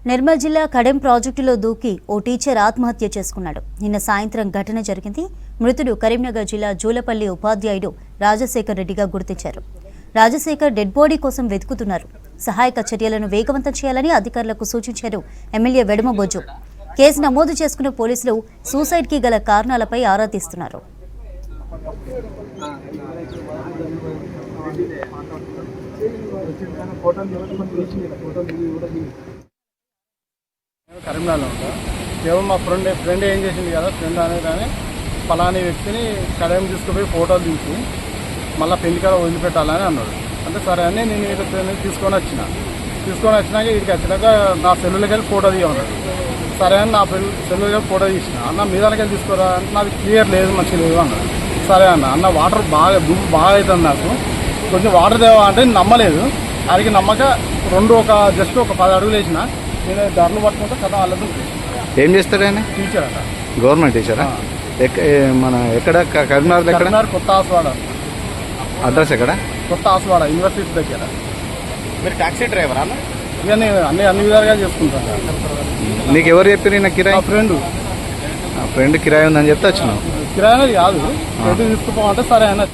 నిర్మల్ జిల్లా కడెం ప్రాజెక్టులో దూకి ఓ టీచర్ ఆత్మహత్య చేసుకున్నాడు. నిన్న సాయంత్రం ఘటన జరిగింది. మృతుడు కరీంనగర్ జిల్లా జూలపల్లి ఉపాధ్యాయుడు రాజశేఖర్ రెడ్డిగా గుర్తించారు. రాజశేఖర్ డెడ్ బాడీ కోసం వెతుకుతున్నారు. సహాయక చర్యలను వేగవంతం చేయాలని అధికారులకు సూచించారు ఎమ్మెల్యే వెడమబొజ్జు. కేసు నమోదు చేసుకున్న పోలీసులు సూసైడ్ కి గల కారణాలపై ఆరా తీస్తున్నారు. కరీంనగర్లో ఉంటా. కేవలం మా ఫ్రెండ్ ఏం చేసింది కదా, ఫ్రెండ్ అనేది కానీ ఫలాని వ్యక్తిని కడేం తీసుకుపోయి ఫోటోలు తీసి మళ్ళీ పెళ్లికాడ వదిలిపెట్టాలని అన్నాడు. అంటే సరే అని నేను ఇది తీసుకొని వచ్చినాక వీడికి వచ్చినాక నా సెల్లులకి వెళ్ళి ఫోటో తీయమన్నాడు. సరే అని నా సెల్లులకి వెళ్ళి ఫోటో తీసిన. అన్న మీ దానికి వెళ్ళి తీసుకోరా, నాది క్లియర్ లేదు, మంచిగా లేదు అన్నాడు. సరే అన్న వాటర్ బాగా దుమ్ము బాగా అవుతుంది, నాకు కొంచెం వాటర్ తేవా అంటే నమ్మలేదు. అది నమ్మక జస్ట్ ఒక 10 అడుగులు వేసిన. నేను ధరలు పట్టుకుంటే కథ వాళ్ళతో. ఏం చేస్తాడు ఆయన? టీచర్ అట. గవర్నమెంట్ టీచరా? మన ఎక్కడ? కరీంనగర్ కొత్త ఆసువాడ. అడ్రస్ ఎక్కడ? కొత్త ఆసువాడ యూనివర్సిటీ దగ్గర. మీరు టాక్సీ డ్రైవరా? ఇక నేను అన్ని విధాలుగా చేసుకుంటాను. నీకు ఎవరు చెప్పారు నా కిరాయి? ఫ్రెండ్ కిరాయి ఉందని చెప్తే వచ్చినావు. కిరాయి అనేది కాదు, తీసుకుపోమంటే సరే అయినా